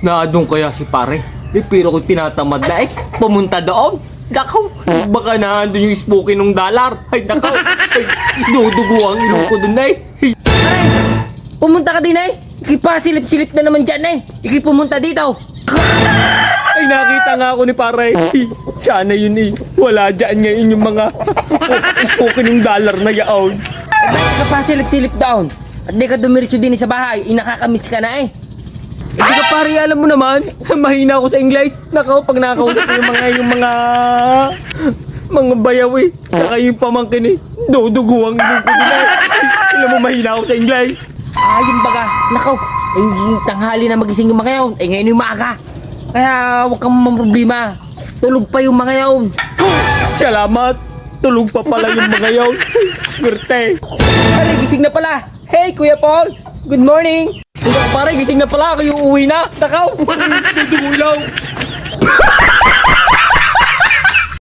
na doon kaya si pare. Pero kung tinatamad na pumunta doon. Nakaw, baka na doon yung spooky ng dollar. Ay, nakaw. Ay, dudugo ang ilong ko doon Pumunta ka din Ikipasilip-silip na naman dyan Ikipumunta dito. Ay, nakita nga ako ni pare. Sana yun wala dyan ngayon yung mga spooky ng dollar na yaon. Ikipasilip-silip doon. At di ka dumiretso din sa bahay. Nakakamiss ka na Hindi ka pare, alam mo naman, mahina ako sa English. Nakaw, pag nakausap ko yung mga bayaw saka yung pamangkin dudugo ang ilong ko din Alam mo, mahina ako sa English. Yung baga. Nakaw. Tanghali na magising yung mga yaon. Ngayon yung maaga. Kaya huwag kang problema. Tulog pa yung mga yaon. Salamat. Tulog pa pala yung mga yaon. Swerte. Pare, gising na pala. Hey, Kuya Paul. Good morning. Pare, gising na pala. Kayo uwi na. Nakaw. Dudugo ilaw.